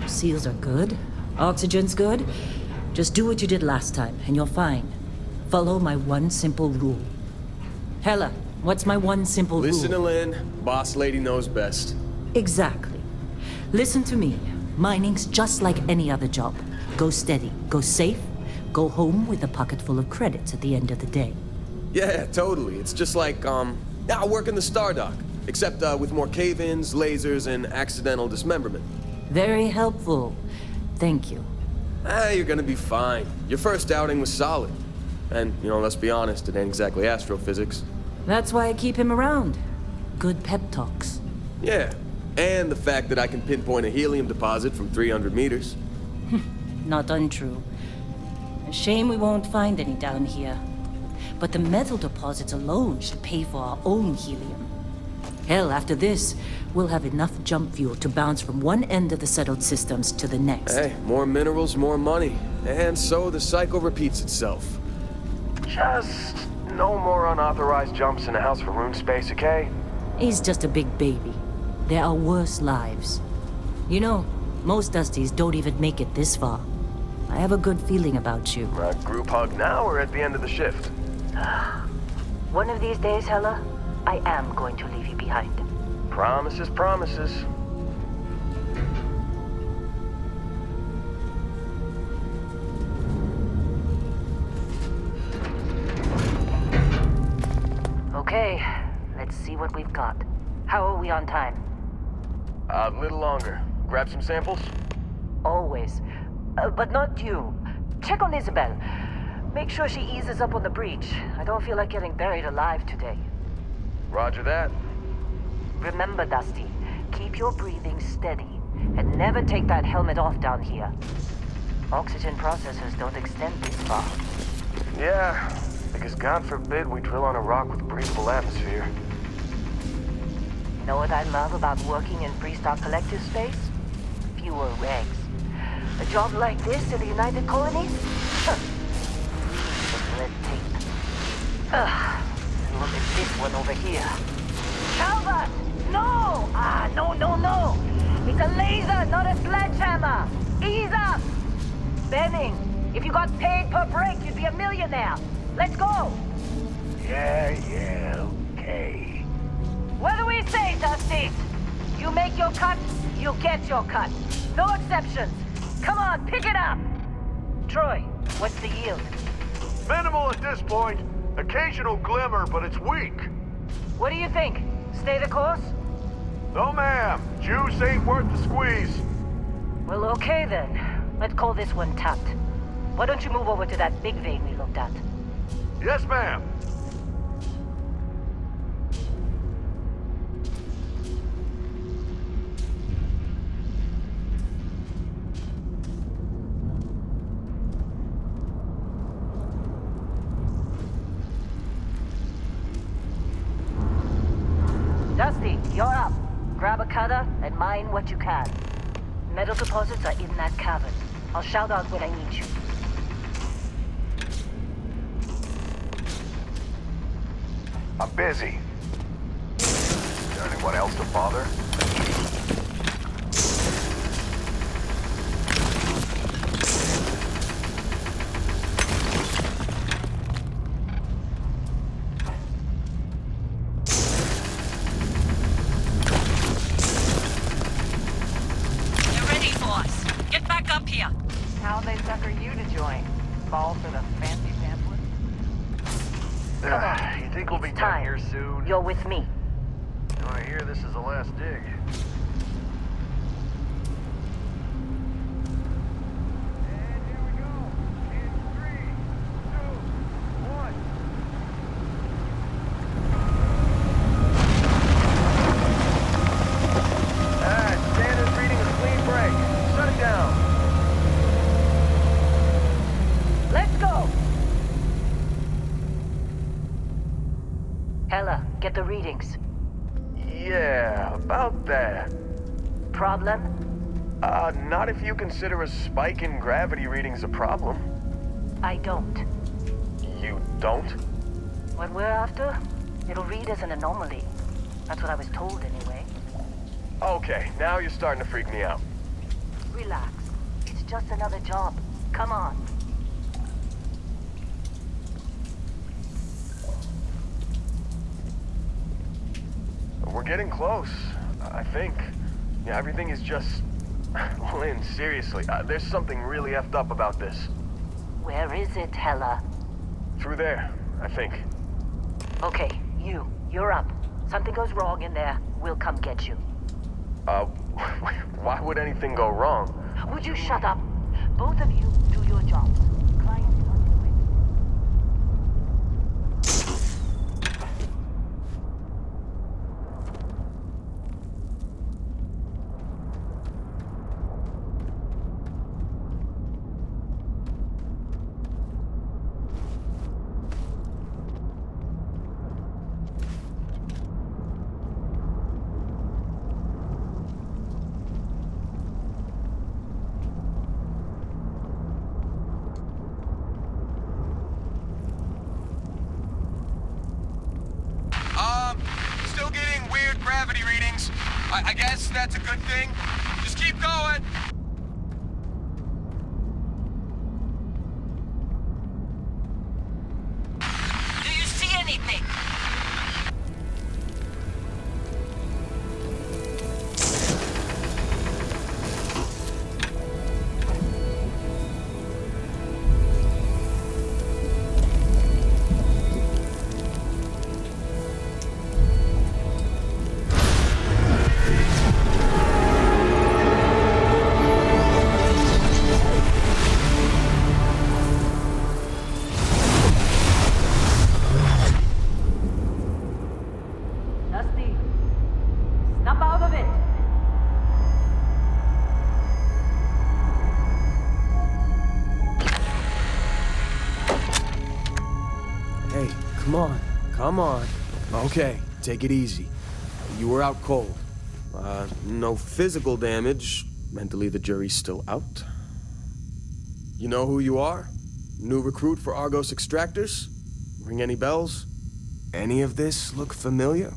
Seals are good. Oxygen's good. Just do what you did last time, and you're fine. Follow my one simple rule. Hella, what's my one simple rule? Listen to Lynn. Boss lady knows best. Exactly. Listen to me. Mining's just like any other job. Go steady, go safe, go home with a pocket full of credits at the end of the day. Yeah, totally. It's just like, I work in the Stardock. Except, with more cave-ins, lasers, and accidental dismemberment. Very helpful. Thank you. You're gonna be fine. Your first outing was solid. And, let's be honest, it ain't exactly astrophysics. That's why I keep him around. Good pep talks. Yeah, and the fact that I can pinpoint a helium deposit from 300 meters. Not untrue. A shame we won't find any down here. But the metal deposits alone should pay for our own helium. Hell, after this, we'll have enough jump fuel to bounce from one end of the settled systems to the next. Hey, more minerals, more money. And so the cycle repeats itself. Just no more unauthorized jumps in the house for room space, okay? He's just a big baby. There are worse lives. You know, most Dusties don't even make it this far. I have a good feeling about you. Group hug now or at the end of the shift? One of these days, Hella, I am going to leave you behind. Promises, promises. Okay, let's see what we've got. How are we on time? A little longer. Grab some samples? Always. But not you. Check on Isabel. Make sure she eases up on the breach. I don't feel like getting buried alive today. Roger that. Remember, Dusty, keep your breathing steady, and never take that helmet off down here. Oxygen processors don't extend this far. Yeah, because God forbid we drill on a rock with breathable atmosphere. You know what I love about working in Freestock Collective space? Fewer regs. A job like this in the United Colonies? With red tape. Look at this one over here. Calvert! No! No! It's a laser, not a sledgehammer! Ease up! Benning, if you got paid per break, you'd be a millionaire. Let's go! Yeah, okay. What do we say, Dusty? You make your cut, you get your cut. No exceptions. Come on, pick it up! Troy, what's the yield? Minimal at this point. Occasional glimmer, but it's weak. What do you think? Stay the course? No, ma'am. Juice ain't worth the squeeze. Well, okay then. Let's call this one tapped. Why don't you move over to that big vein we looked at? Yes, ma'am. Dusty, you're up. Grab a cutter and mine what you can. Metal deposits are in that cavern. I'll shout out when I need you. I'm busy. Is there anyone else to bother? You're ready, boss. Get back up here. How'd they sucker you to join? Fall for the fancy pamphlet? You think we'll be It's done time. here soon? You're with me. I hear this is the last dig. And here we go. In 3, 2, 1. Standard's reading a clean break. Shut it down. Let's go! Hella, get the readings. Yeah, about that. Problem? Not if you consider a spike in gravity readings a problem. I don't. You don't? What we're after, it'll read as an anomaly. That's what I was told anyway. Okay, now you're starting to freak me out. Relax. It's just another job. Come on. We're getting close, I think. Yeah, everything is just... Lynn, seriously, there's something really effed up about this. Where is it, Hella? Through there, I think. Okay, you're up. Something goes wrong in there, we'll come get you. Why would anything go wrong? Would you shut up? Both of you do your jobs. Client is on your way. Still getting weird gravity readings. I guess that's a good thing. Just keep going. Do you see anything? Dusty, snap out of it! Hey, come on. Come on. Okay, take it easy. You were out cold. No physical damage. Mentally, the jury's still out. You know who you are? New recruit for Argos Extractors? Ring any bells? Any of this look familiar?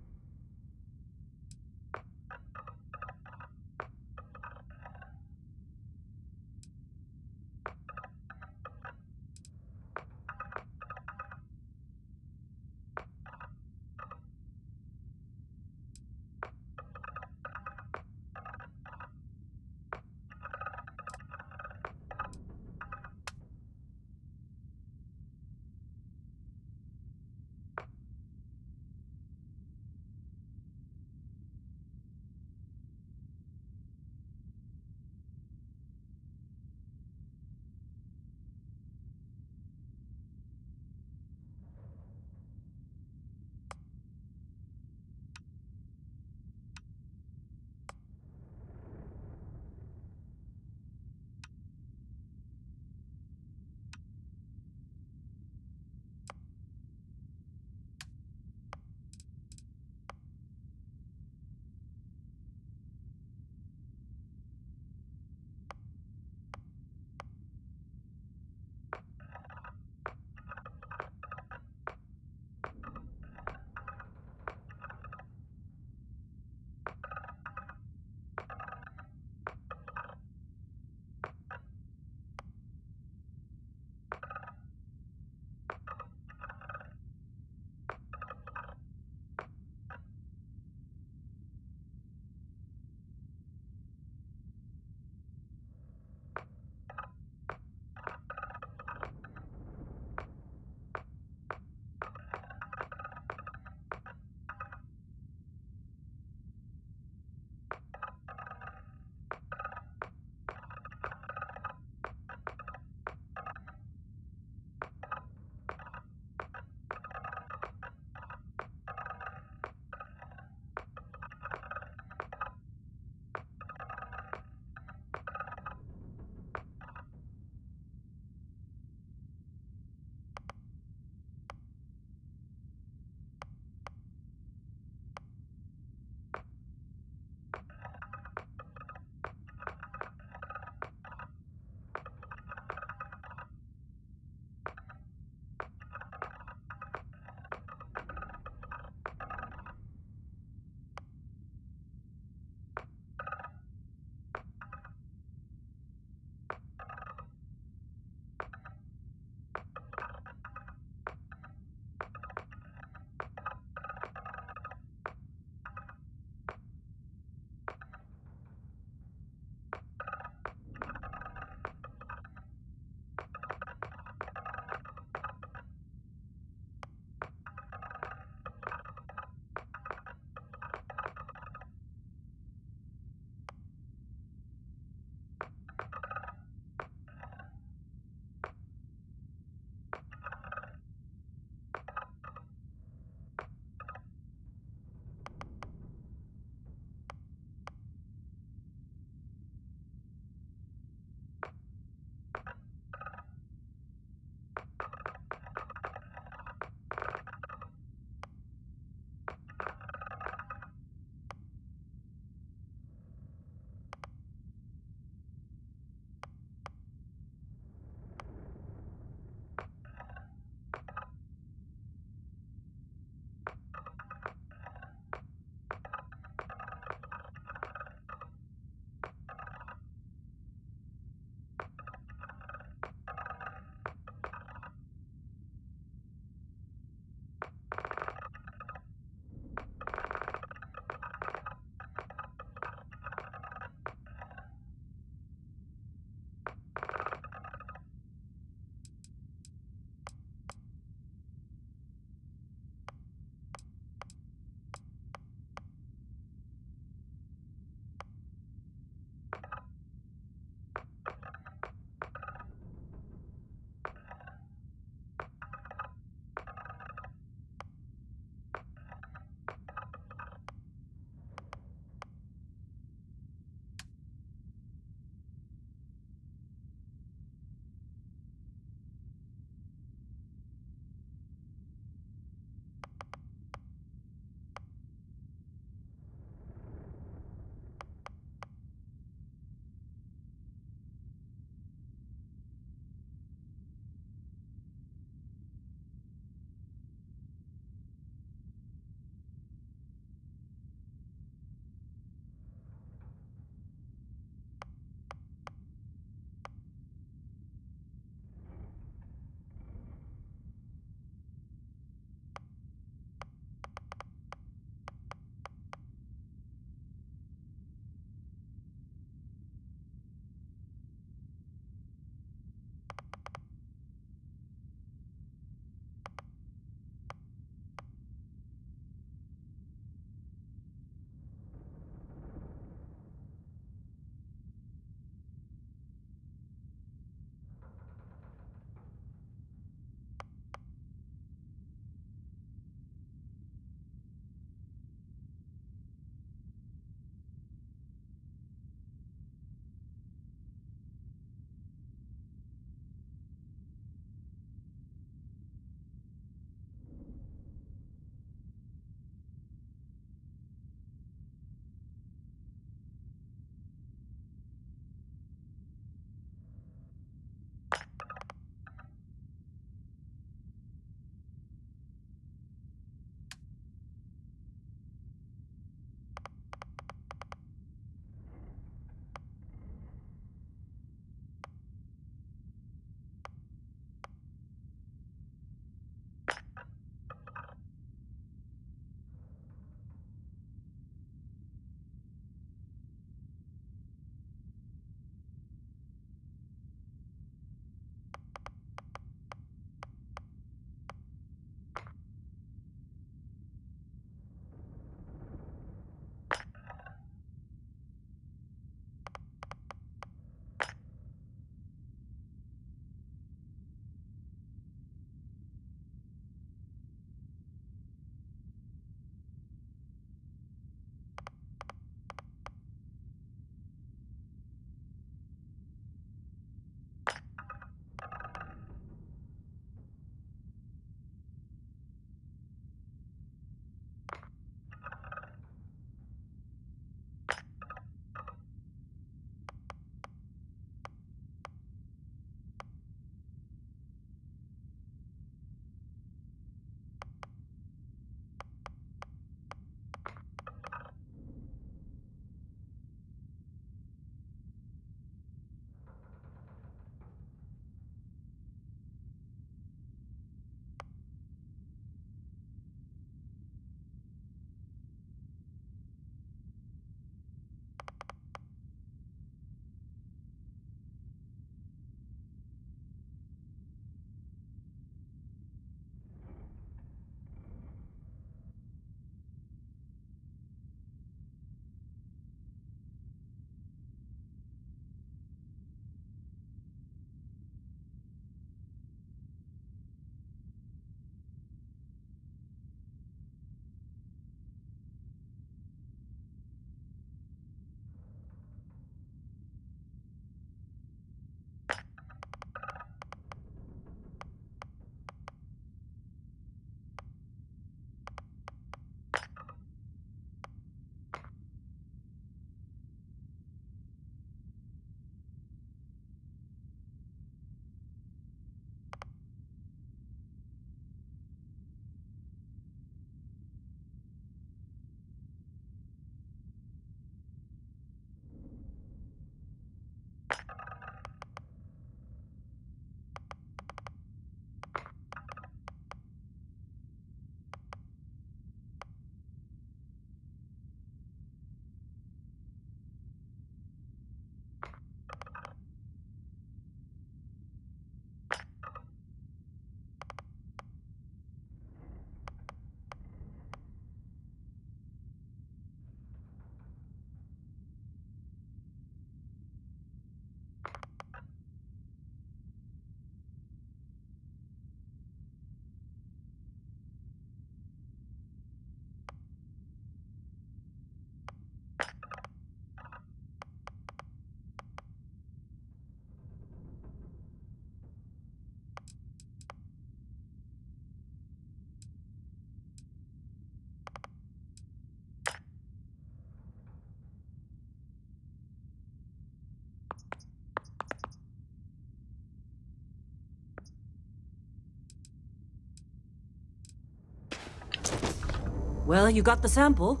Well, you got the sample.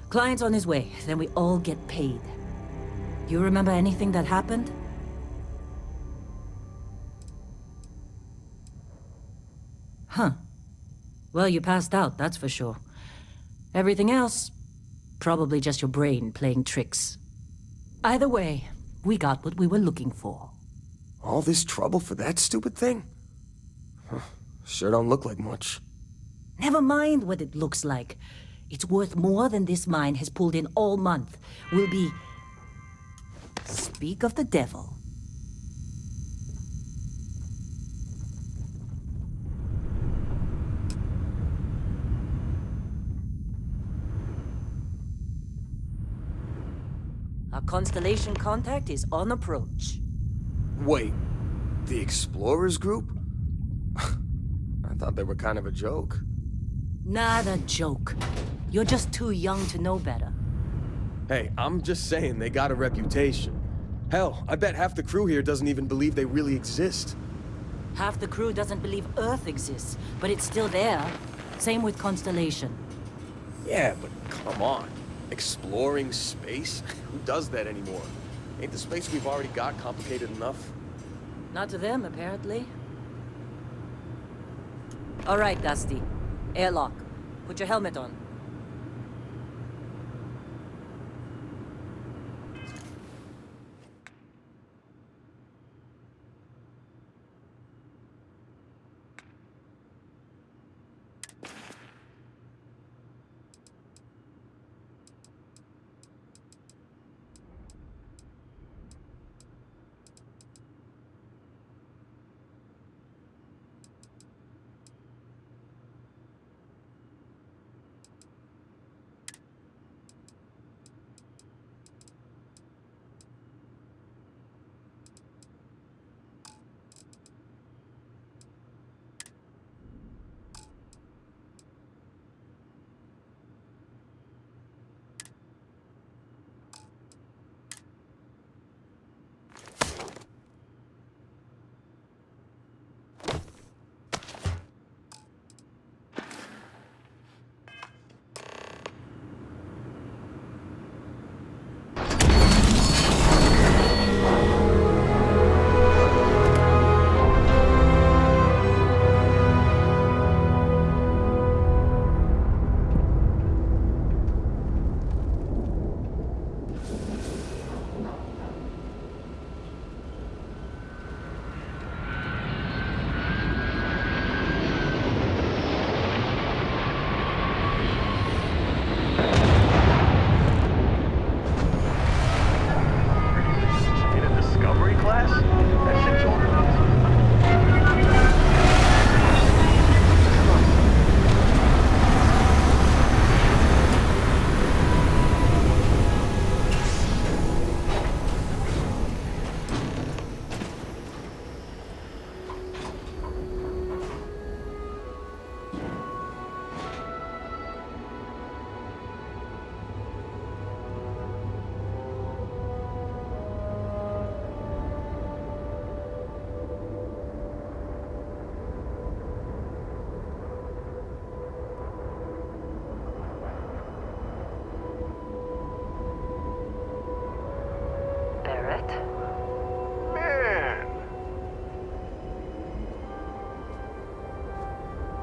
Client's on his way, then we all get paid. You remember anything that happened? Huh. Well, you passed out, that's for sure. Everything else, probably just your brain playing tricks. Either way, we got what we were looking for. All this trouble for that stupid thing? Huh. Sure don't look like much. Never mind what it looks like. It's worth more than this mine has pulled in all month. We'll be... Speak of the devil. Our constellation contact is on approach. Wait, the Explorers group? I thought they were kind of a joke. Not a joke. You're just too young to know better. Hey, I'm just saying they got a reputation. Hell, I bet half the crew here doesn't even believe they really exist. Half the crew doesn't believe Earth exists, but it's still there. Same with Constellation. Yeah, but come on. Exploring space? Who does that anymore? Ain't the space we've already got complicated enough? Not to them, apparently. All right, Dusty. Airlock. Put your helmet on.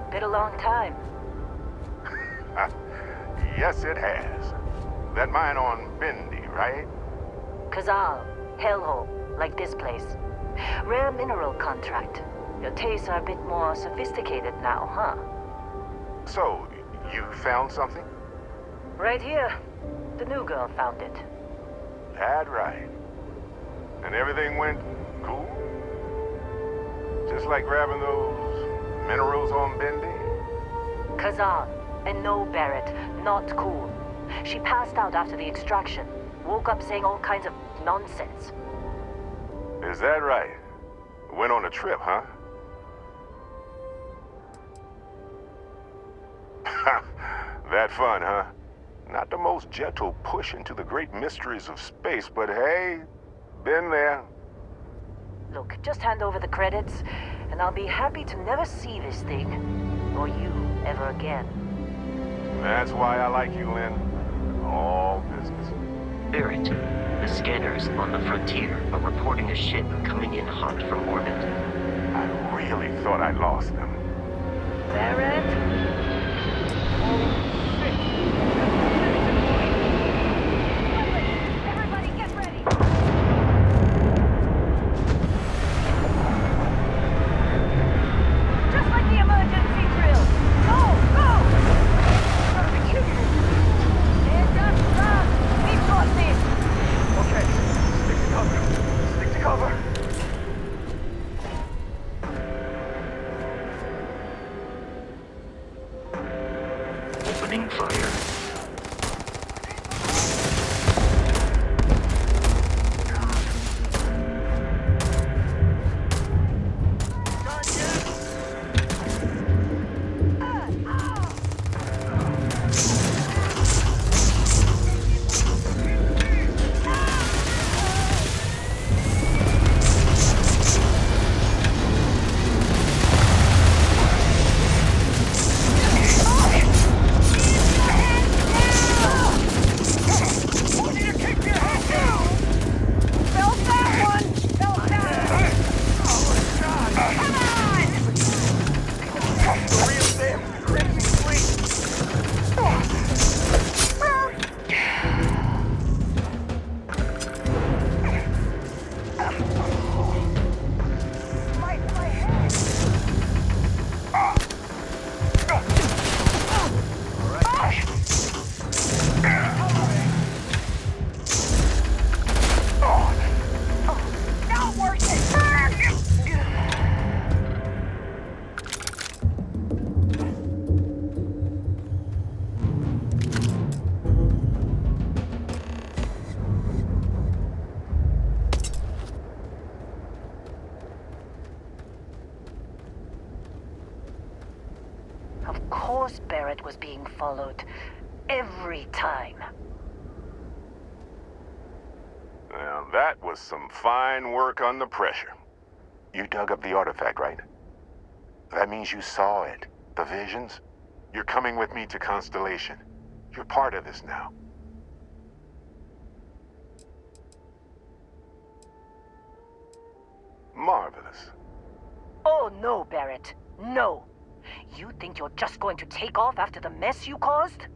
Been a long time. Yes, it has. That mine on Bendy, right? Kazal, hellhole, like this place. Rare mineral contract. Your tastes are a bit more sophisticated now, huh? So, you found something? Right here. The new girl found it. That right. And everything went cool? Just like grabbing those minerals on Bendy? Kazan, and no Barrett, not cool. She passed out after the extraction. Woke up saying all kinds of nonsense. Is that right? Went on a trip, huh? That fun, huh? Not the most gentle push into the great mysteries of space, but hey, been there. Look, just hand over the credits, and I'll be happy to never see this thing, or you, ever again. That's why I like you, Lynn. All business. Barrett, the scanners on the frontier are reporting a ship coming in hot from orbit. I really thought I lost them. Barrett? Everybody get ready! Just like the emergency drill! Go! Go! They're just rough! We've got this! Okay, stick to cover. Stick to cover. Opening fire. Of course Barrett was being followed. Every time. Now, that was some fine work under pressure. You dug up the artifact, right? That means you saw it. The visions? You're coming with me to Constellation. You're part of this now. Marvelous. Oh no, Barrett. No. You think you're just going to take off after the mess you caused?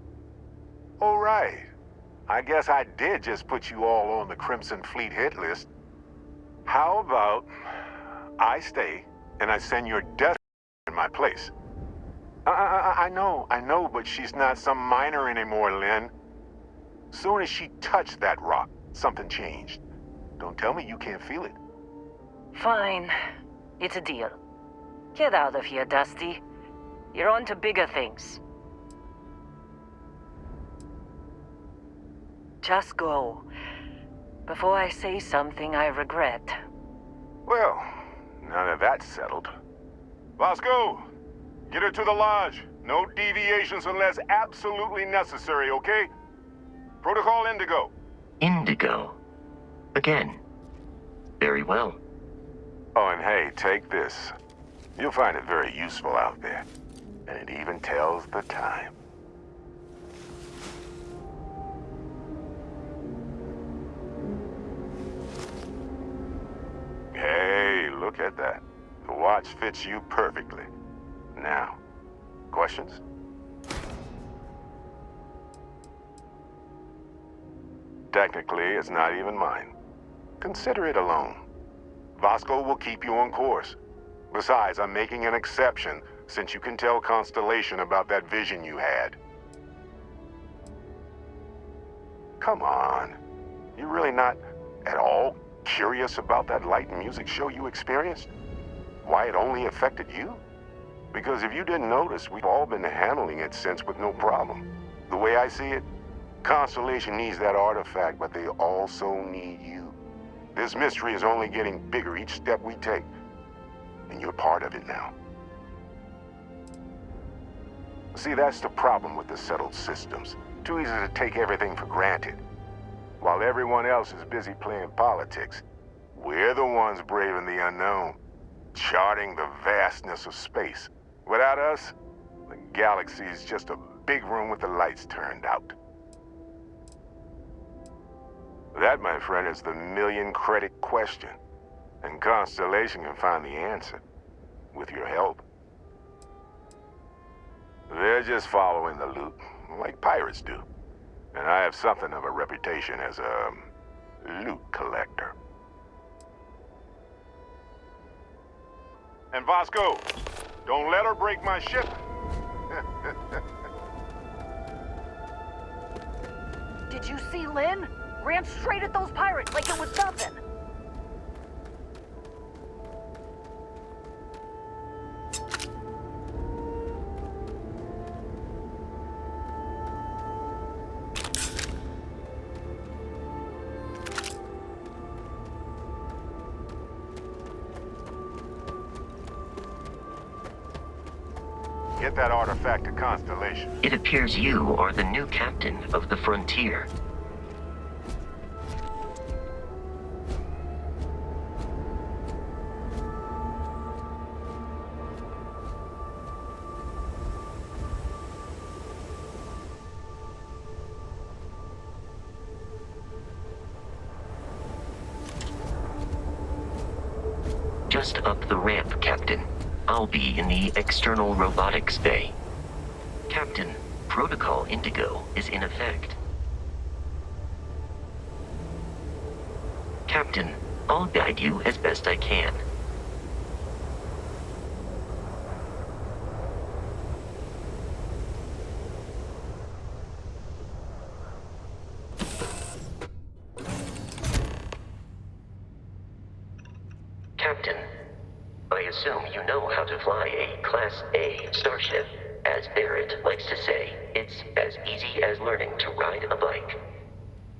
All right. I guess I did just put you all on the Crimson Fleet hit list. How about I stay and I send your death in my place? I know, but she's not some miner anymore, Lynn. Soon as she touched that rock, something changed. Don't tell me you can't feel it. Fine. It's a deal. Get out of here, Dusty. You're on to bigger things. Just go. Before I say something I regret. Well, now that that's settled. Bosco, get her to the lodge. No deviations unless absolutely necessary, okay? Protocol Indigo. Indigo. Again. Very well. Oh, and hey, take this. You'll find it very useful out there. And it even tells the time. Hey, look at that. The watch fits you perfectly. Now, questions? Technically, it's not even mine. Consider it a loan. Vasco will keep you on course. Besides, I'm making an exception since you can tell Constellation about that vision you had. Come on. You're really not at all curious about that light and music show you experienced? Why it only affected you? Because if you didn't notice, we've all been handling it since with no problem. The way I see it, Constellation needs that artifact, but they also need you. This mystery is only getting bigger each step we take, and you're part of it now. See, that's the problem with the settled systems. Too easy to take everything for granted. While everyone else is busy playing politics, we're the ones braving the unknown, charting the vastness of space. Without us, the galaxy is just a big room with the lights turned out? That, my friend, is the million-credit question. And Constellation can find the answer. With your help. They're just following the loot, like pirates do. And I have something of a reputation as a loot collector. And Vasco, don't let her break my ship. Did you see Lynn? Ran straight at those pirates like it was nothing. Get that artifact to Constellation. It appears you are the new captain of the Frontier. Just up the ramp, Captain. I'll be in the external robotics bay. Captain, Protocol Indigo is in effect. Captain, I'll guide you as best I can. Captain, I assume you know how to fly a Class A starship. As Barrett likes to say, it's as easy as learning to ride a bike.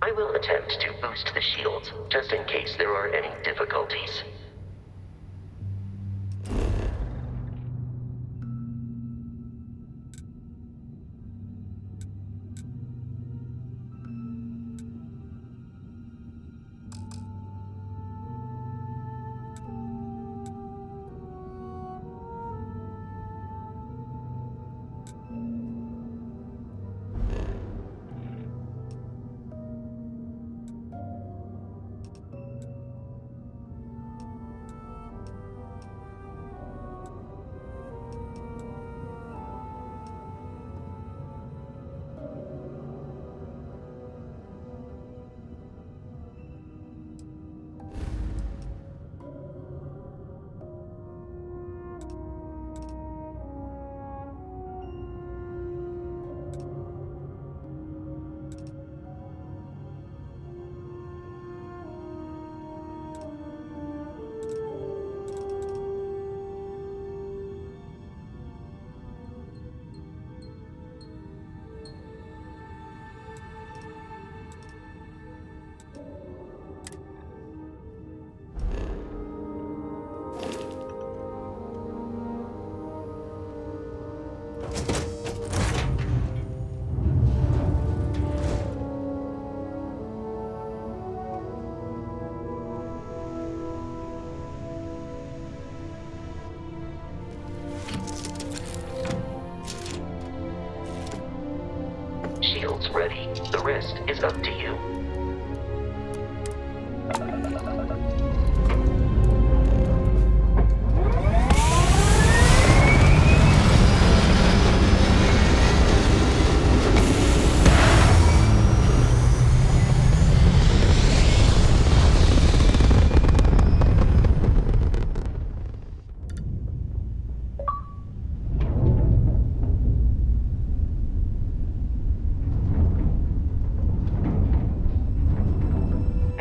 I will attempt to boost the shields, just in case there are any difficulties. Shields ready. The rest is up to you.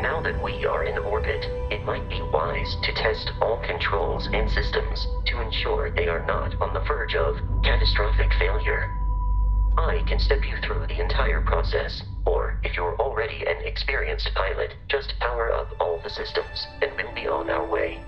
Now that we are in orbit, it might be wise to test all controls and systems to ensure they are not on the verge of catastrophic failure. I can step you through the entire process, or if you're already an experienced pilot, just power up all the systems, and we'll be on our way.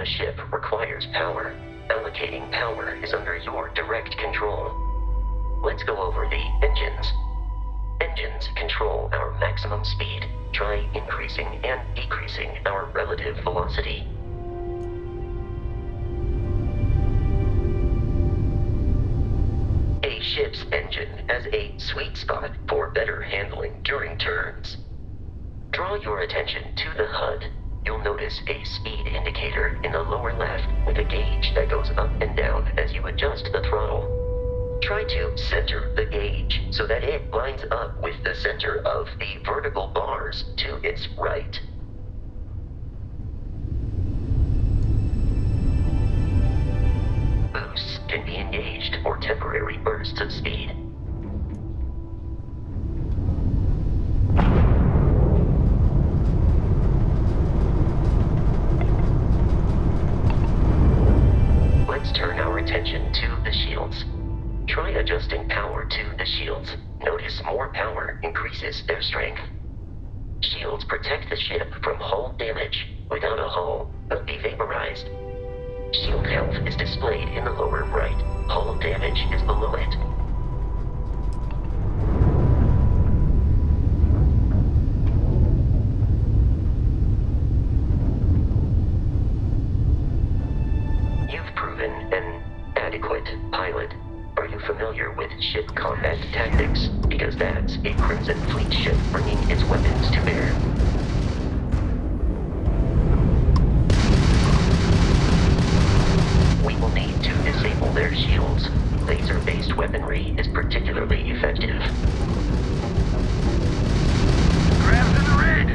a ship requires power. Allocating power is under your direct control. Let's go over the engines. Engines control our maximum speed. Try increasing and decreasing our relative velocity. A ship's engine has a sweet spot for better handling during turns. Draw your attention to the HUD. You'll notice a speed indicator in the lower left with a gauge that goes up and down as you adjust the throttle. Try to center the gauge so that it lines up with the center of the vertical bars to its right. Boosts can be engaged for temporary bursts of speed. Let's turn our attention to the shields. Try adjusting power to the shields. Notice more power increases their strength. Shields protect the ship from hull damage. Without a hull, they'll be vaporized. Shield health is displayed in the lower right. Hull damage is below it. You've proven an adequate pilot. Are you familiar with ship combat tactics? Because that's a Crimson Fleet ship bringing its weapons to bear. We will need to disable their shields. Laser-based weaponry is particularly effective. Grabs in the red!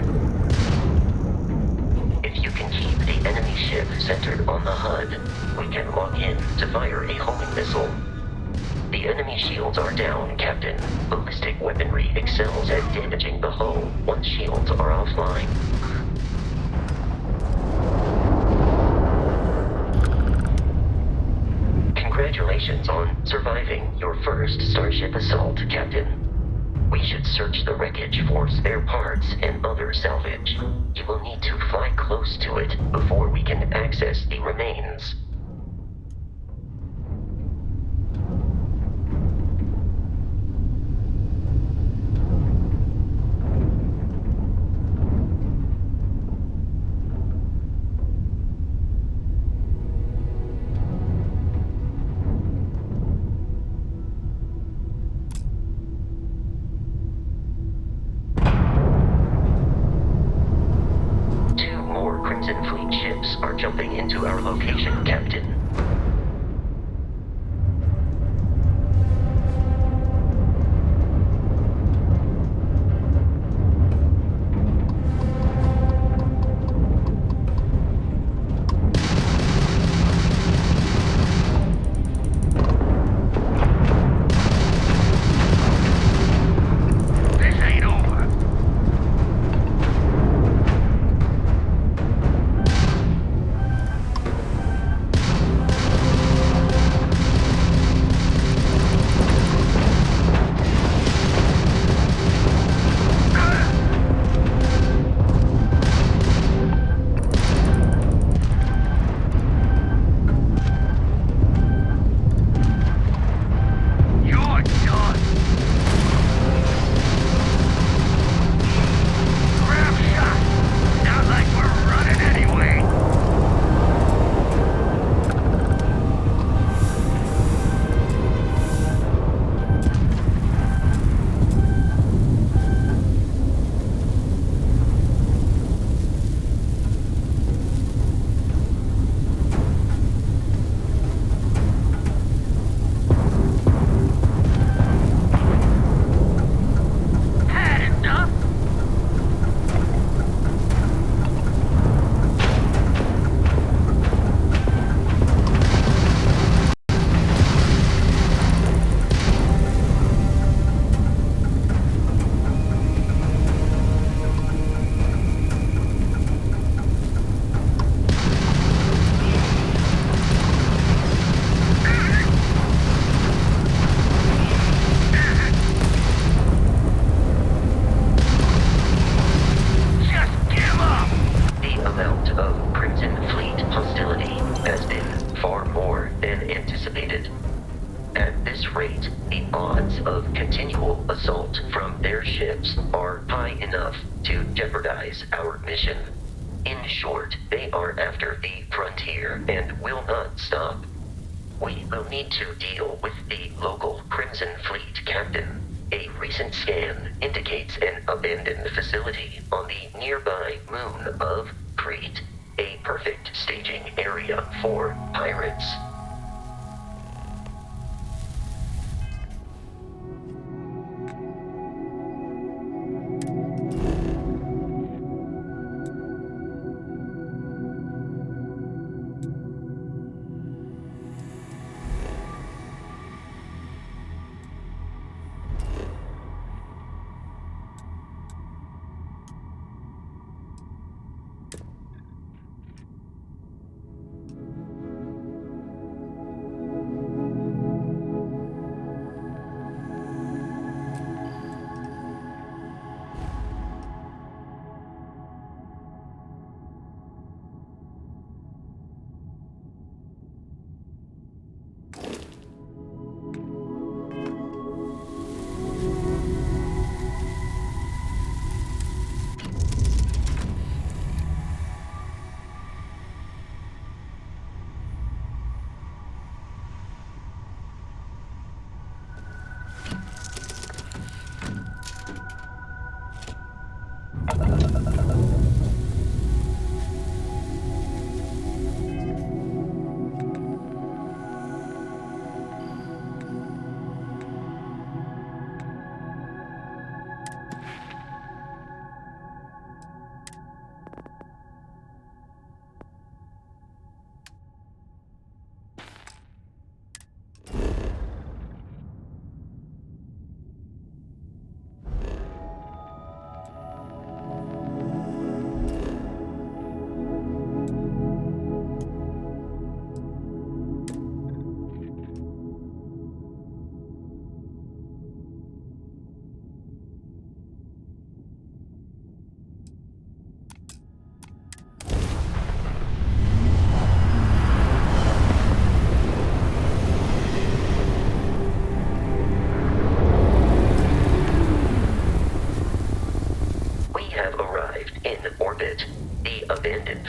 If you can keep the enemy ship centered on the HUD, we can lock in to fire a homing missile. The enemy shields are down, Captain. Ballistic weaponry excels at damaging the hull once shields are offline. Congratulations on surviving your first Starship assault, Captain. We should search the wreckage for spare parts and other salvage. You will need to fly close to it before we can access the remains. Crimson Fleet ships are jumping into our location, Captain. This ain't over. potential assault from their ships are high enough to jeopardize our mission. In short, they are after the frontier and will not stop. We will need to deal with the local Crimson Fleet captain. A recent scan indicates an abandoned facility on the nearby moon of Crete, a perfect staging area for pirates.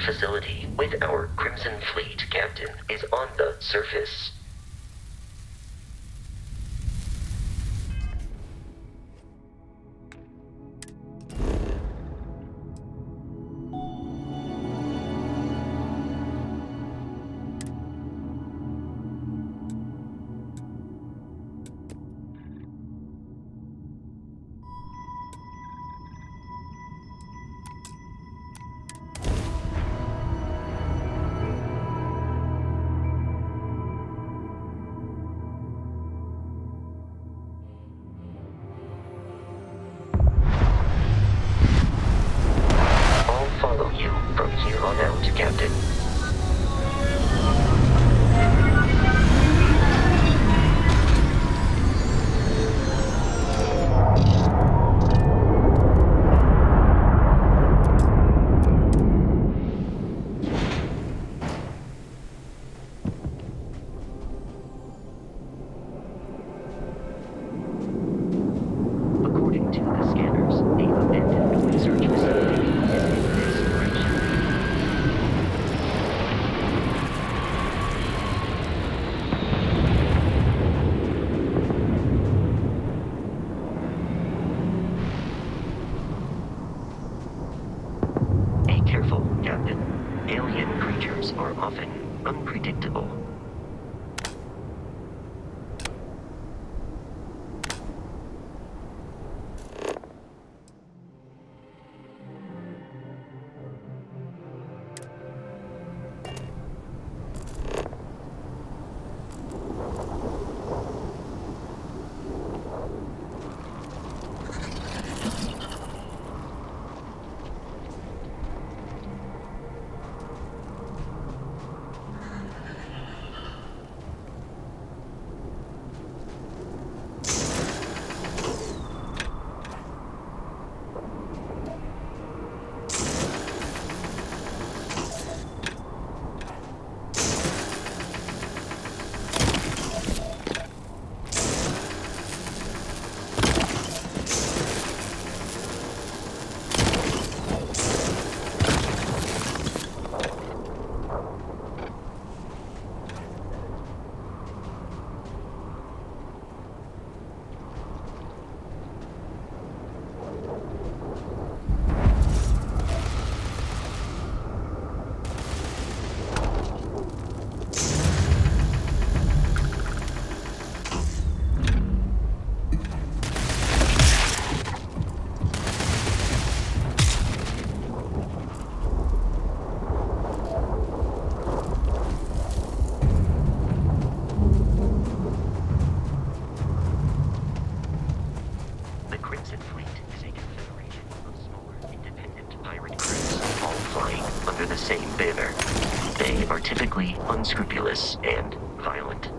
Facility with our Crimson Fleet captain is on the surface. Captain. According to the scanners, the abandoned research facility is in this direction. Be careful, Captain. Alien creatures are often unpredictable. Crimson Fleet is a confederation of smaller, independent pirate crews, all flying under the same banner. They are typically unscrupulous and violent.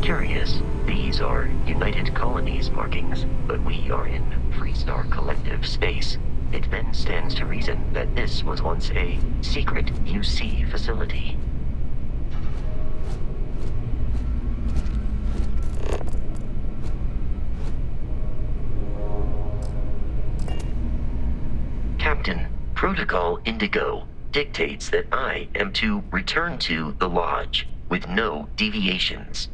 Curious, these are United Colonies markings, but we are in Freestar Collective space. It then stands to reason that this was once a secret UC facility. Captain, Protocol Indigo dictates that I am to return to the Lodge with no deviations.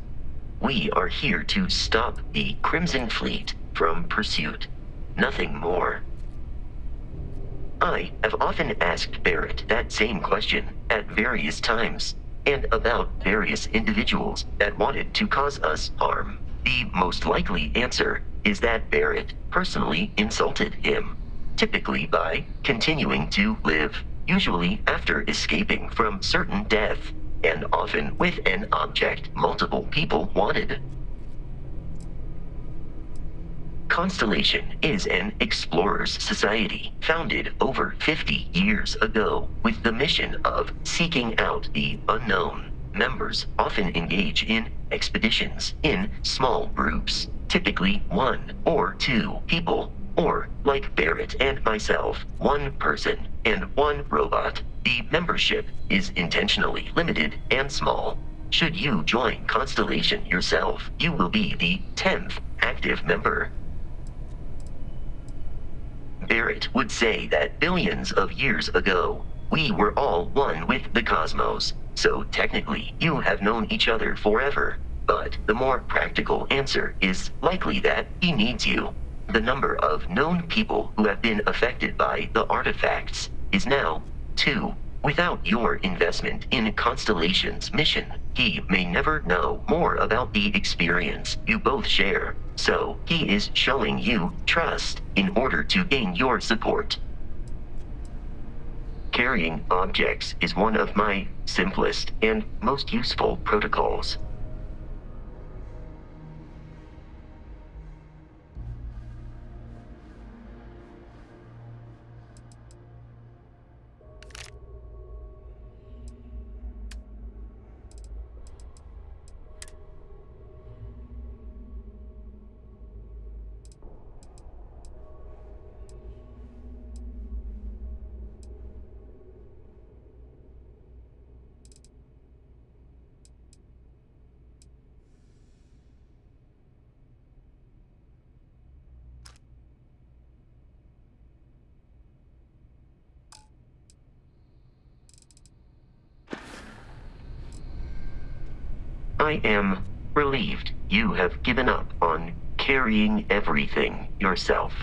We are here to stop the Crimson Fleet from pursuit. Nothing more. I have often asked Barrett that same question at various times, and about various individuals that wanted to cause us harm. The most likely answer is that Barrett personally insulted him, typically by continuing to live, usually after escaping from certain death, and often with an object multiple people wanted. Constellation is an explorers society founded over 50 years ago with the mission of seeking out the unknown. Members often engage in expeditions in small groups, typically 1 or 2 people, or, like Barrett and myself, 1 person and 1 robot. The membership is intentionally limited and small. Should you join Constellation yourself, you will be the 10th active member. Barrett would say that billions of years ago, we were all one with the cosmos, so technically you have known each other forever. But the more practical answer is likely that he needs you. The number of known people who have been affected by the artifacts is now 2. Without your investment in Constellation's mission, he may never know more about the experience you both share. So, he is showing you trust in order to gain your support. Carrying objects is one of my simplest and most useful protocols. I am relieved you have given up on carrying everything yourself.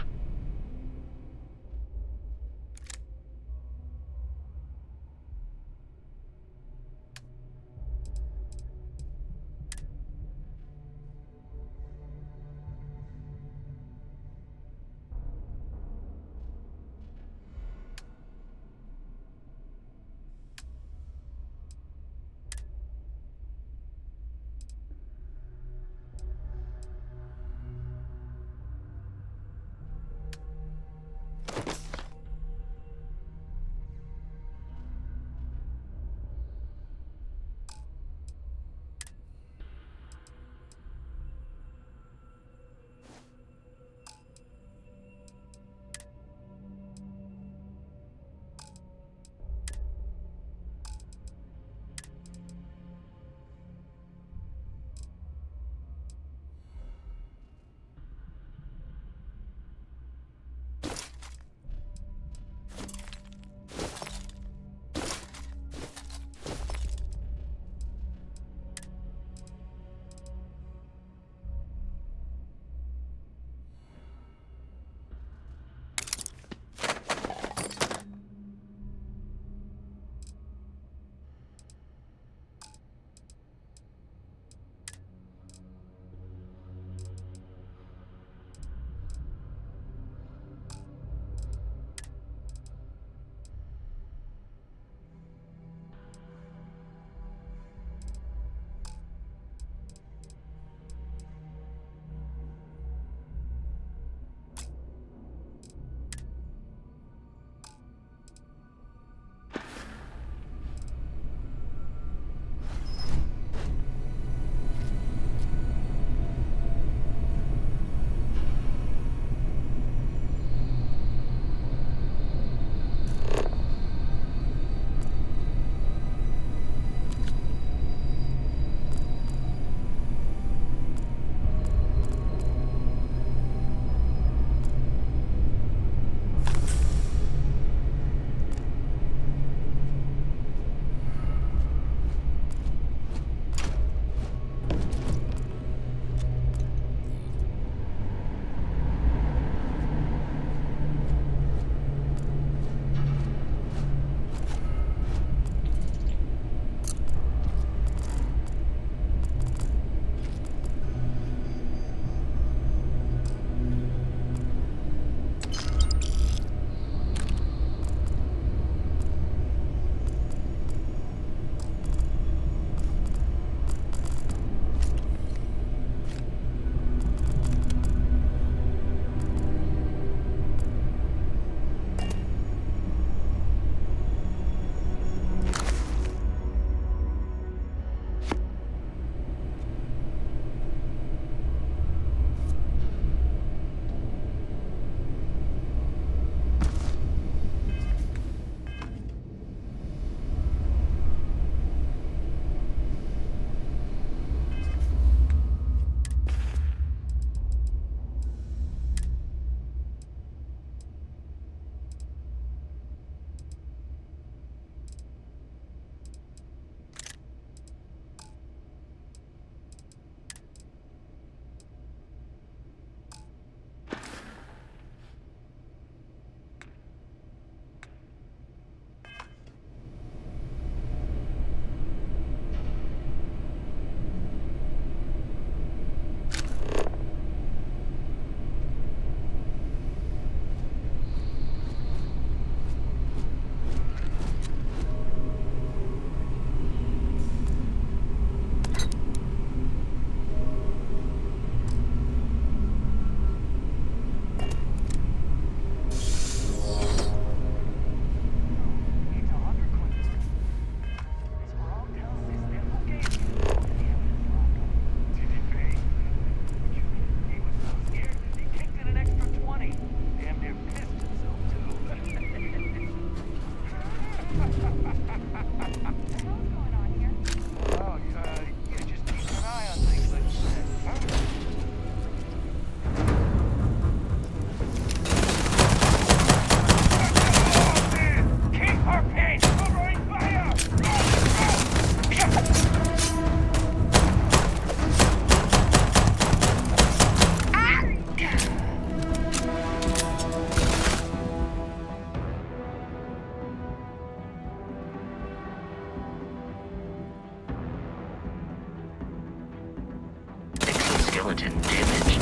skeleton damaged.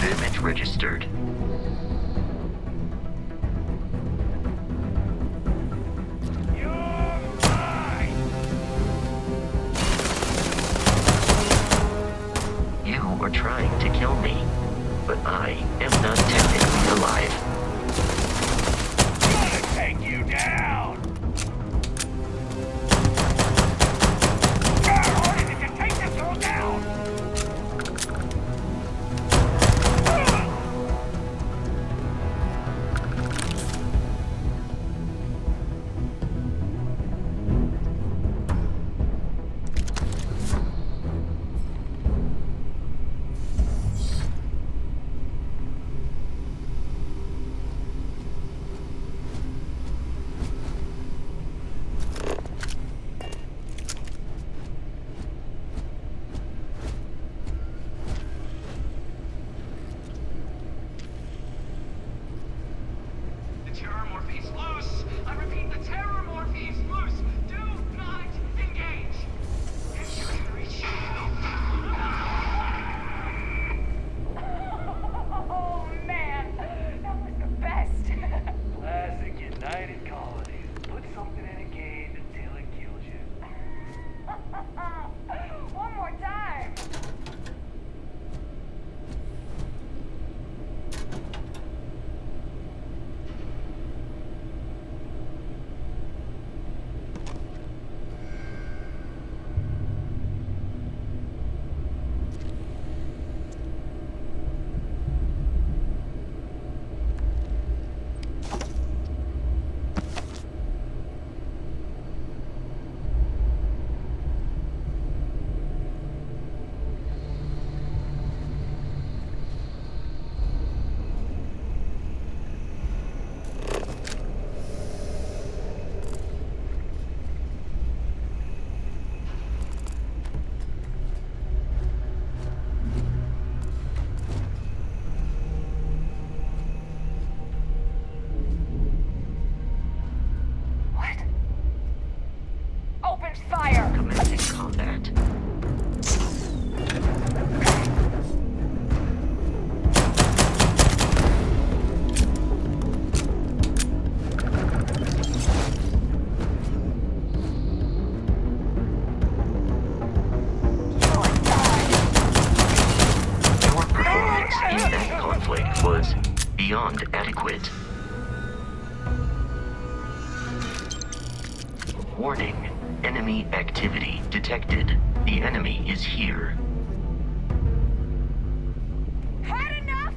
Damage registered. You're mine! You are trying to kill me, but I am not technically alive. Gonna take you down! How hard is it to take this girl down? The terror morphe's loose! I repeat, the terror morphe's loose! Do not engage! If you can reach Oh man, that was the best. Classic United Colonies. Put something in a game until it kills you. One more time. What? Open fire! Commencing combat. Your performance in that conflict was beyond adequate. Warning. Enemy activity detected. The enemy is here. Had enough?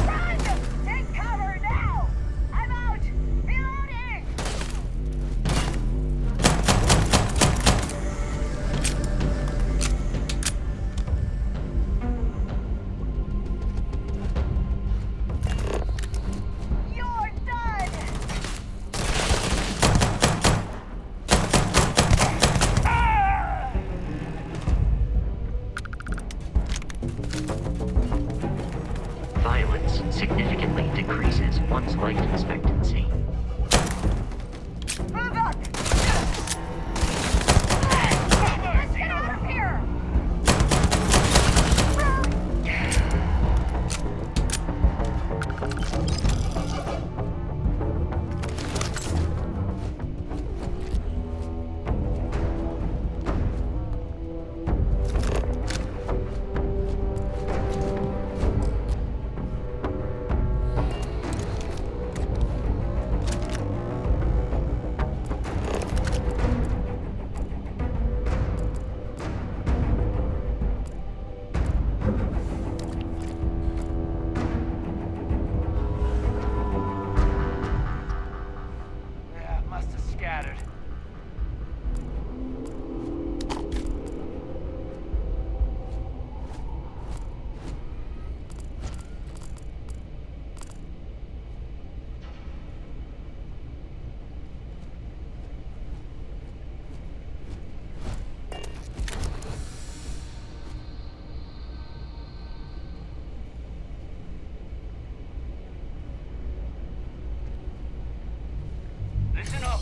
Run! Take cover now! I'm out! Reloading! You're done! Violence significantly decreases one's life expectancy. Move up! Let's get out of here! Listen up.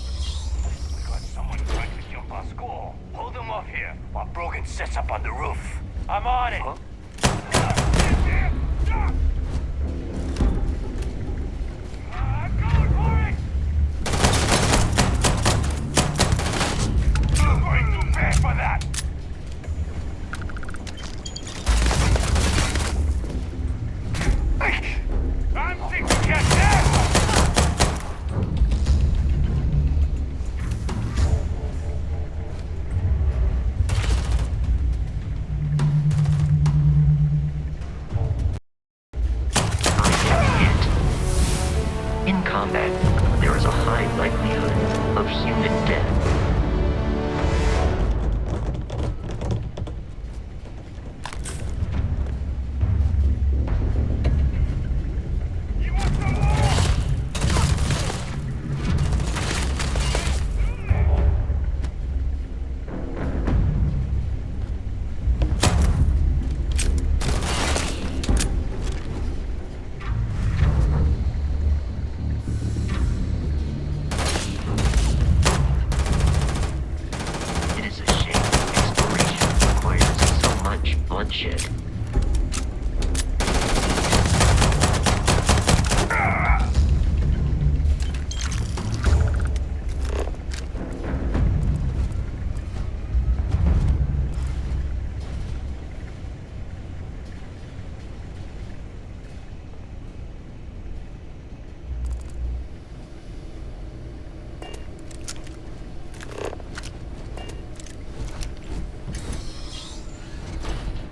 We got someone trying to jump our school. Hold them off here while Brogan sets up on the roof. I'm on it. Huh? I'm going for it! You're going to pay for that! I'm thinking you're dead! In combat, there is a high likelihood of human death. You want some more? It is a shame exploration requires so much bloodshed.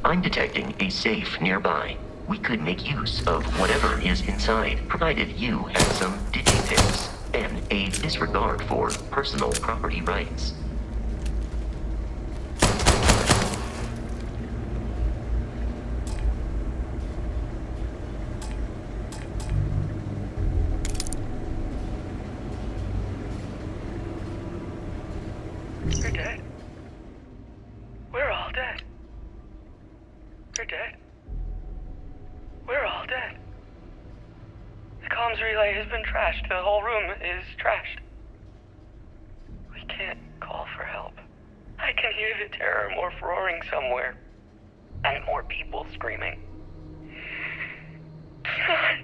I'm detecting a safe nearby. We could make use of whatever is inside, provided you have some digipicks and a disregard for personal property rights. You're dead. We're all dead. You're dead. We're all dead. The comms relay has been trashed. The whole room is trashed. We can't call for help. I can hear the terror morph roaring somewhere. And more people screaming. God.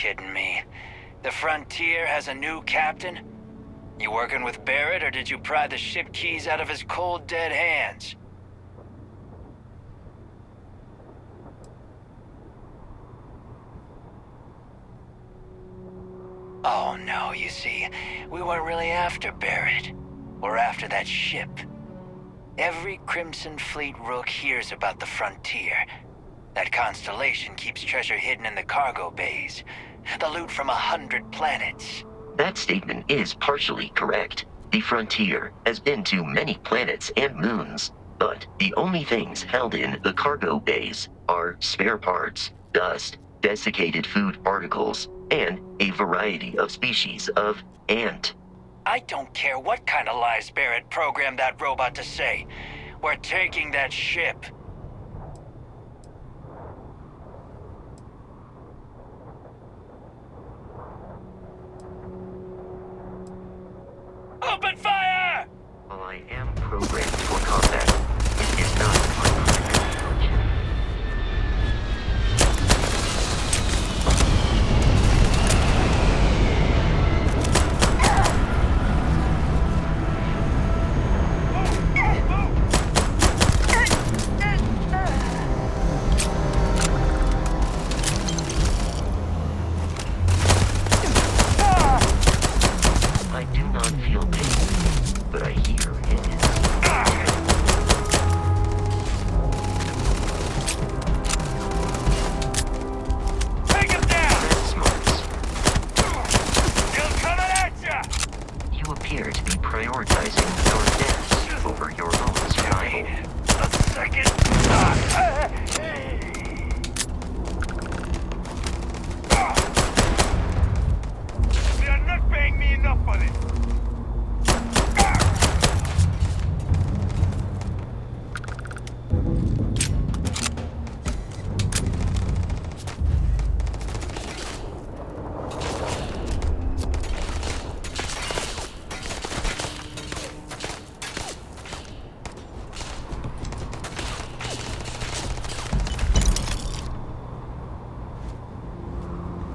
kidding me? The Frontier has a new captain? You working with Barrett, or did you pry the ship keys out of his cold, dead hands? Oh no, you see, we weren't really after Barrett. We're after that ship. Every Crimson Fleet rook hears about the Frontier. That constellation keeps treasure hidden in the cargo bays. The loot from 100 planets. That statement is partially correct. The Frontier has been to many planets and moons, but the only things held in the cargo bays are spare parts, dust, desiccated food particles, and a variety of species of ant. I don't care what kind of lies Barrett programmed that robot to say. We're taking that ship. Open fire! While I am programmed for combat, it is not my primary function. I do not feel pain, but I hear it. Take him down! That's smart. Still coming at ya! You appear to be prioritizing your death over your own survival. A second. They are not paying me enough for this.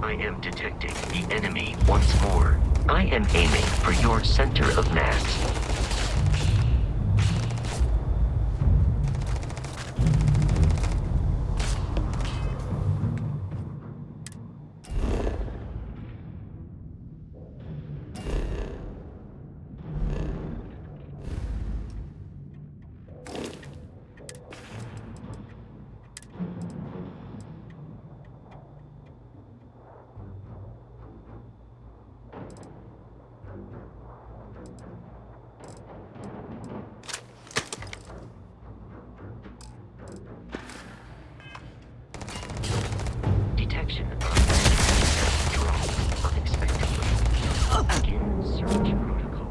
I am detecting the enemy once more. I am aiming for your center of mass. Detection of enemy drop unexpectedly. Begin search protocol.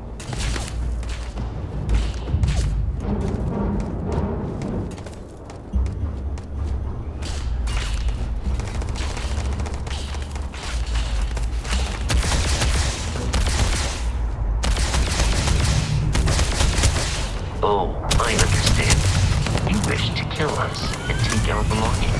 Oh, I understand. You wish to kill us and take our belongings.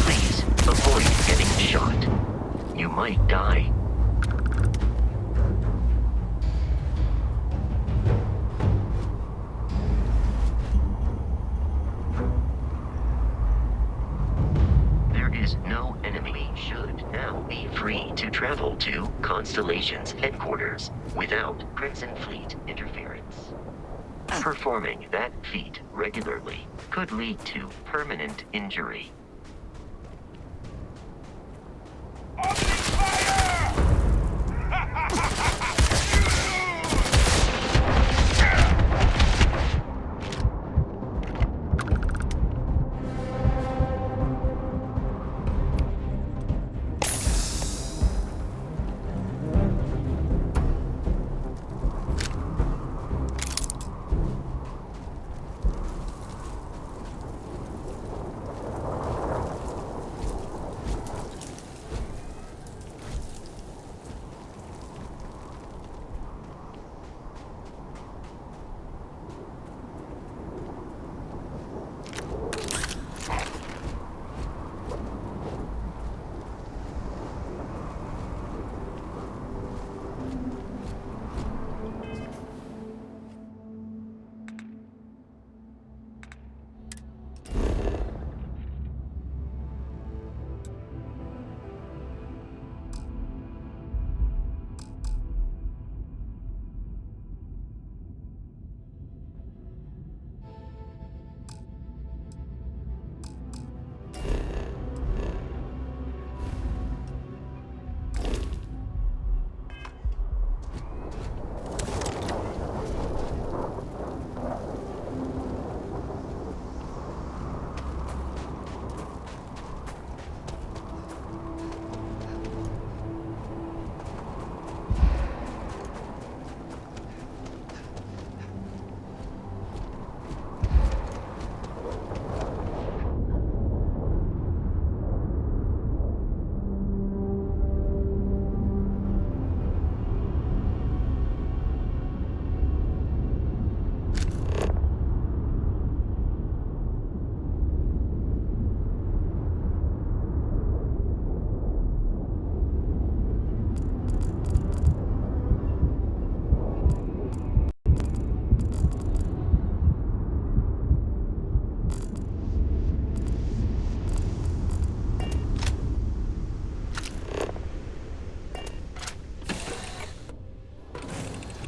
Please avoid getting shot. You might die. There is no enemy should now be free to travel to Constellation's headquarters without Crimson Fleet interference. Performing that feat regularly could lead to permanent injury. Opening fire!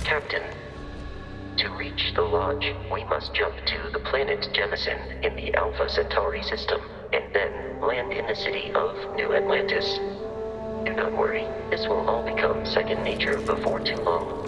Captain. To reach the Lodge, we must jump to the planet Jemison in the Alpha Centauri system, and then land in the city of New Atlantis. Do not worry, this will all become second nature before too long.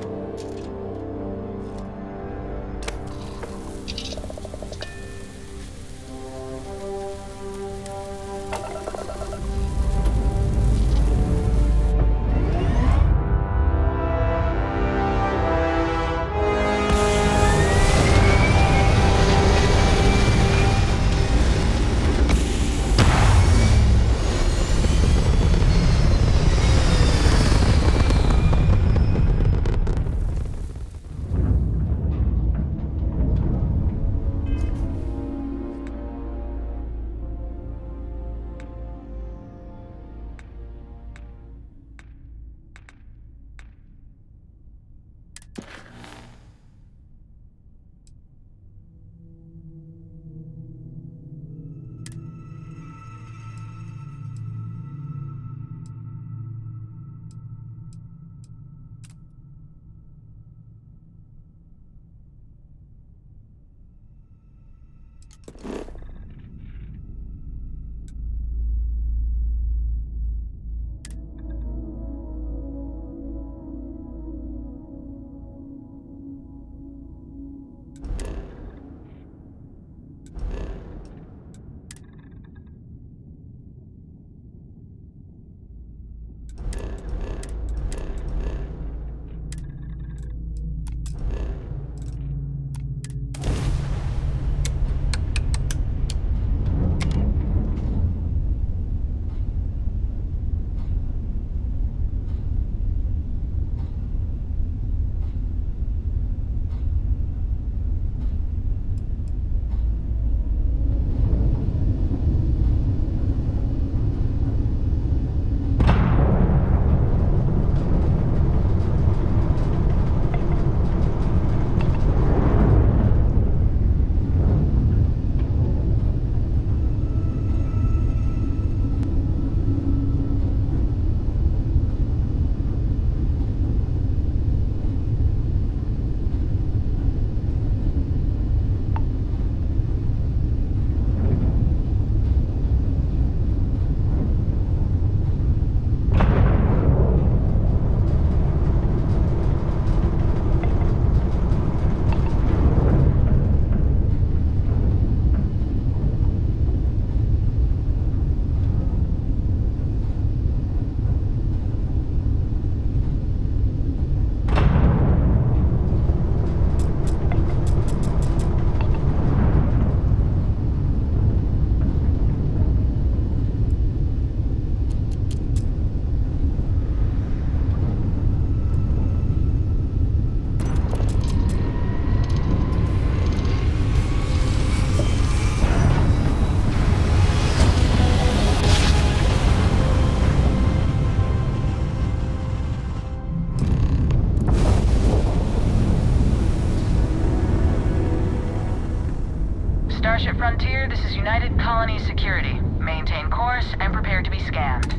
Starship Frontier, this is United Colony Security. Maintain course and prepare to be scanned.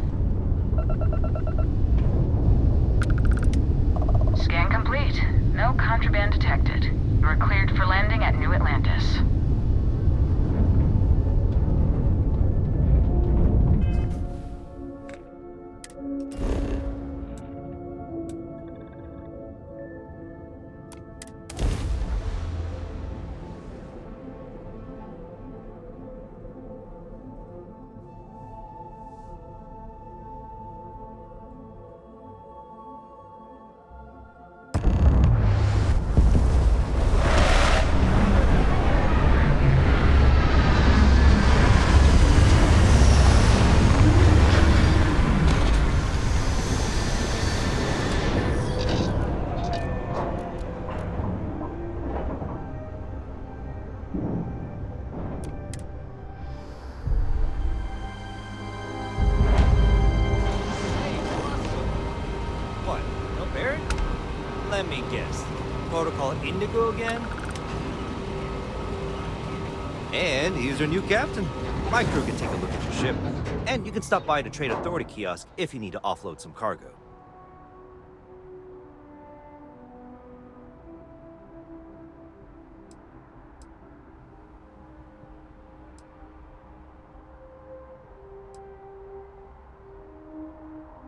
Scan complete. No contraband detected. You are cleared for landing at New Atlantis. What? No Barrett? Let me guess. Protocol Indigo again? And he's our new captain. My crew can take a look at your ship. And you can stop by the Trade Authority kiosk if you need to offload some cargo.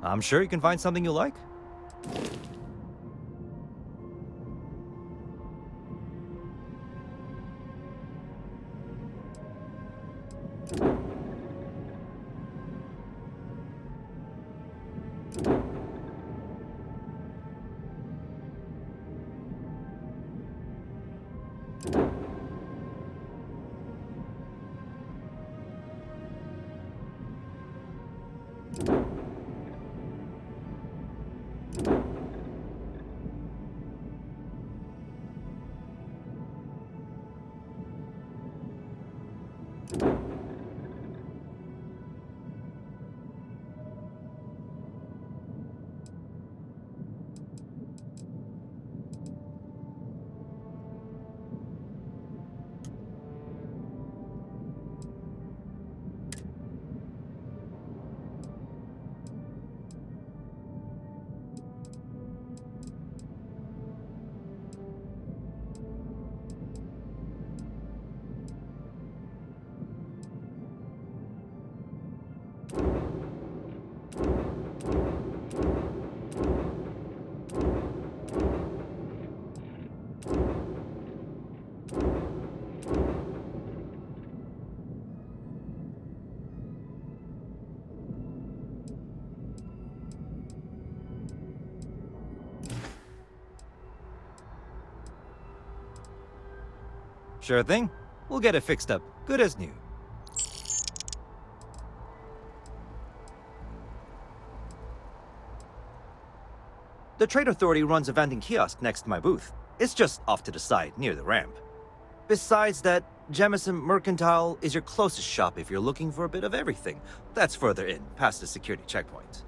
I'm sure you can find something you like. Sure thing. We'll get it fixed up, good as new. The Trade Authority runs a vending kiosk next to my booth. It's just off to the side, near the ramp. Besides that, Jemison Mercantile is your closest shop if you're looking for a bit of everything. That's further in, past the security checkpoint.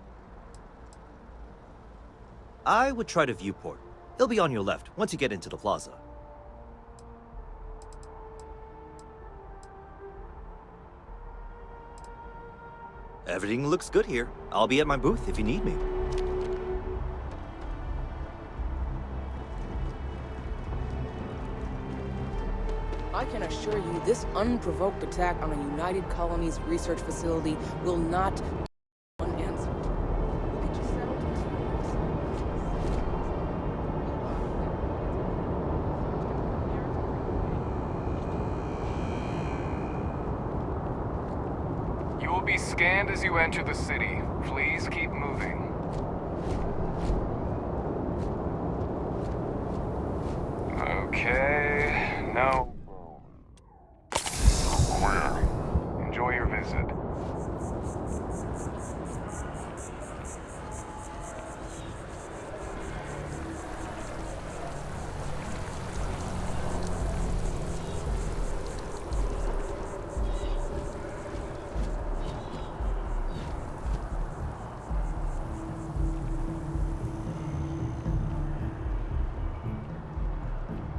I would try the viewport. It'll be on your left once you get into the plaza. Everything looks good here. I'll be at my booth if you need me. I can assure you this unprovoked attack on a United Colonies research facility will not go unanswered. We'll get you settled You will be scanned as you enter the city. Please keep moving. Okay, now enjoy your visit.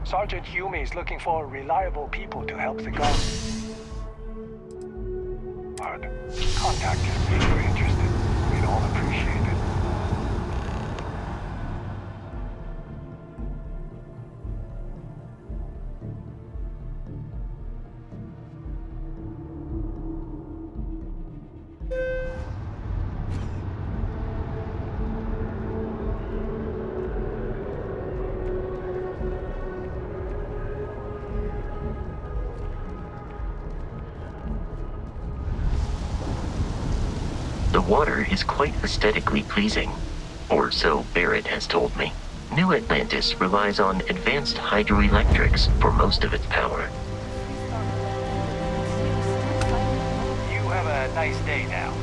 Sergeant Hume is looking for reliable people to help the government. Contact us if you're interested. We'd all appreciate it. The water is quite aesthetically pleasing, or so Barrett has told me. New Atlantis relies on advanced hydroelectrics for most of its power. You have a nice day now.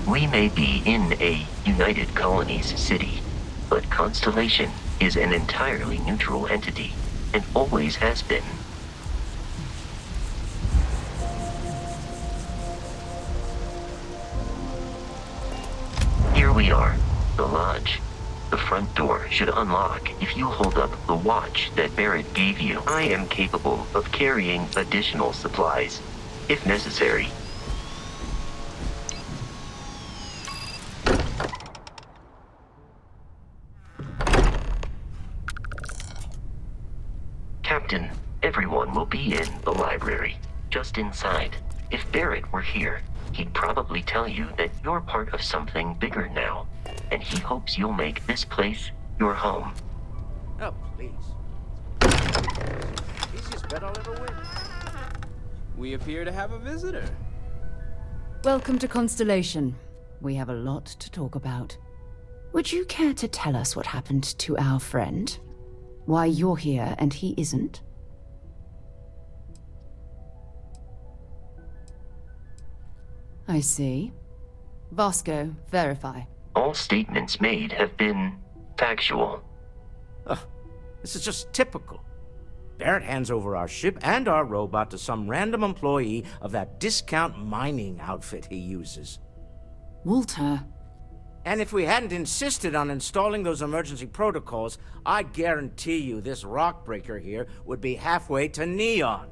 We may be in a United Colonies city, but Constellation is an entirely neutral entity, and always has been. Here we are, the lodge. The front door should unlock if you hold up the watch that Barrett gave you. I am capable of carrying additional supplies. if necessary. Captain, everyone will be in the library, just inside. If Barrett were here, he'd probably tell you that you're part of something bigger now, and he hopes you'll make this place your home. Oh, please. Easiest bet I'll ever win. We appear to have a visitor. Welcome to Constellation. We have a lot to talk about. Would you care to tell us what happened to our friend? Why you're here and he isn't? I see. Vasco, verify. All statements made have been factual. Ugh, this is just typical. Barrett hands over our ship and our robot to some random employee of that discount mining outfit he uses. Walter. And if we hadn't insisted on installing those emergency protocols, I guarantee you this rock breaker here would be halfway to Neon.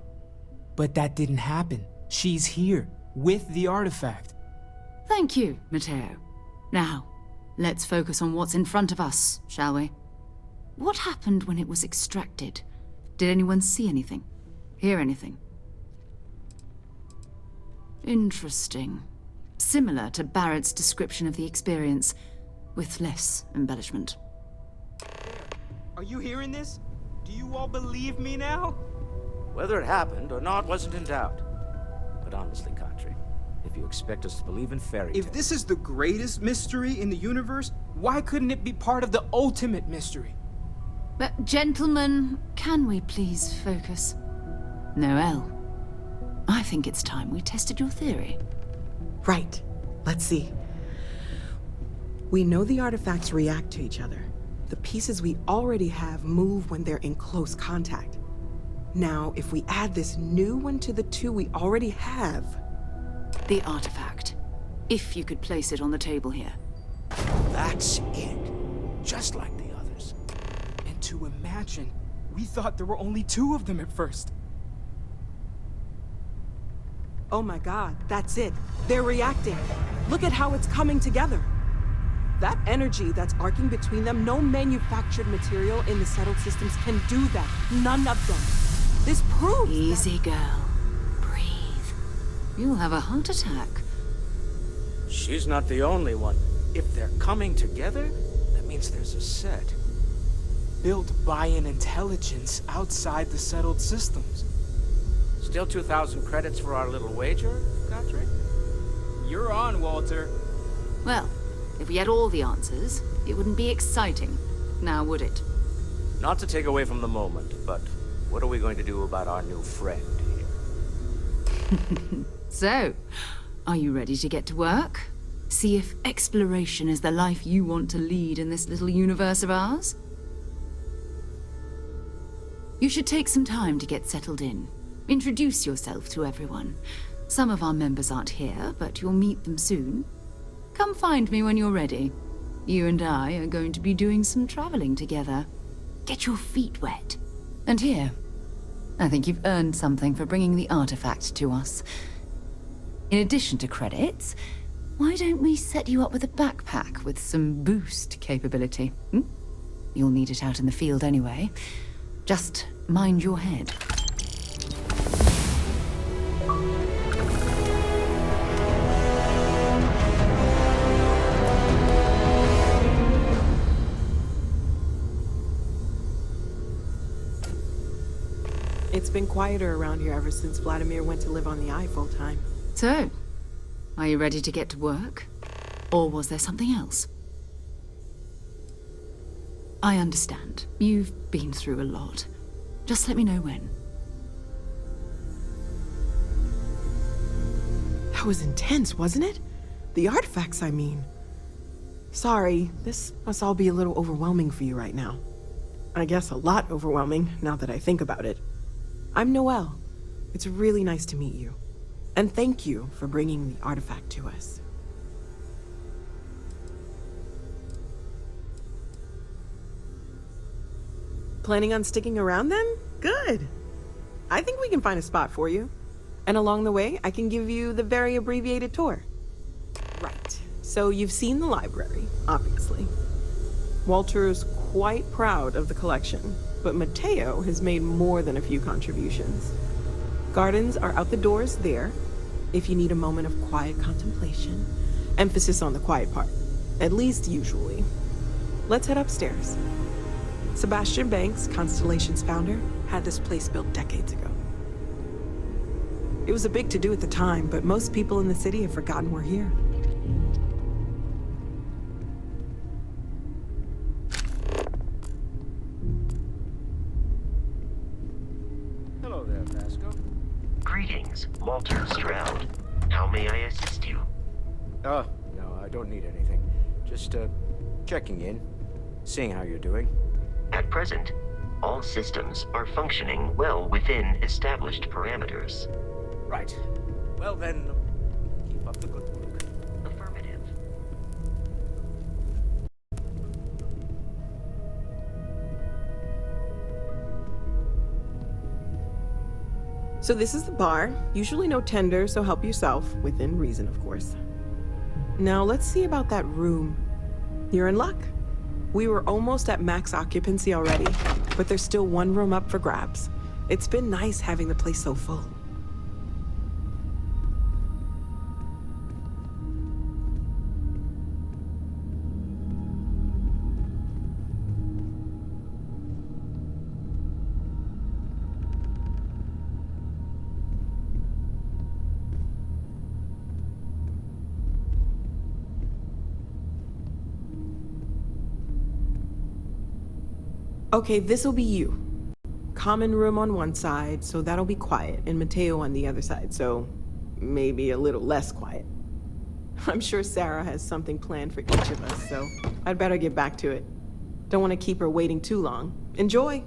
But that didn't happen. She's here, with the artifact. Thank you, Matteo. Now, let's focus on what's in front of us, shall we? What happened when it was extracted? Did anyone see anything? Hear anything? Interesting. Similar to Barrett's description of the experience, with less embellishment. Are you hearing this? Do you all believe me now? Whether it happened or not wasn't in doubt. But honestly, Country, if you expect us to believe in fairy tales... If this is the greatest mystery in the universe, why couldn't it be part of the ultimate mystery? But gentlemen, can we please focus? Noel, I think it's time we tested your theory. Right. Let's see. We know the artifacts react to each other. The pieces we already have move when they're in close contact. Now, if we add this new one to the two we already have... The artifact. If you could place it on the table here. That's it. Just like the others. And to imagine, we thought there were only 2 of them at first. Oh my god, that's it. They're reacting. Look at how it's coming together. That energy that's arcing between them, no manufactured material in the settled systems can do that. None of them. This proves Easy, girl. Breathe. You'll have a heart attack. She's not the only one. If they're coming together, that means there's a set. Built by an intelligence outside the settled systems. Still 2,000 credits for our little wager, Country? You're on, Walter. Well, if we had all the answers, it wouldn't be exciting, now would it? Not to take away from the moment, but what are we going to do about our new friend here? So, are you ready to get to work? See if exploration is the life you want to lead in this little universe of ours? You should take some time to get settled in. Introduce yourself to everyone. Some of our members aren't here, but you'll meet them soon. Come find me when you're ready. You and I are going to be doing some traveling together. Get your feet wet. And here, I think you've earned something for bringing the artifact to us. In addition to credits, why don't we set you up with a backpack with some boost capability? You'll need it out in the field anyway. Just mind your head. It's been quieter around here ever since Vladimir went to live on the Eye full-time. So, are you ready to get to work? Or was there something else? I understand. You've been through a lot. Just let me know when. That was intense, wasn't it? The artifacts, I mean. Sorry, this must all be a little overwhelming for you right now. I guess a lot overwhelming, now that I think about it. I'm Noelle. It's really nice to meet you. And thank you for bringing the artifact to us. Planning on sticking around then? Good. I think we can find a spot for you. And along the way, I can give you the very abbreviated tour. Right. So you've seen the library, obviously. Walter's quite proud of the collection, but Mateo has made more than a few contributions. Gardens are out the doors there, if you need a moment of quiet contemplation. Emphasis on the quiet part, at least usually. Let's head upstairs. Sebastian Banks, Constellation's founder, had this place built decades ago. It was a big to-do at the time, but most people in the city have forgotten we're here. Hello there, Vasco. Greetings, Walter Stroud. How may I assist you? Oh, no, I don't need anything. Just, checking in, seeing how you're doing. At present, all systems are functioning well within established parameters. Right. Well then, keep up the good work. Affirmative. So this is the bar. Usually no tender, so help yourself, within reason, of course. Now let's see about that room. You're in luck. We were almost at max occupancy already, but there's still one room up for grabs. It's been nice having the place so full. Okay, this'll be you. Common room on one side, so that'll be quiet, and Mateo on the other side, so maybe a little less quiet. I'm sure Sarah has something planned for each of us, so I'd better get back to it. Don't want to keep her waiting too long. Enjoy!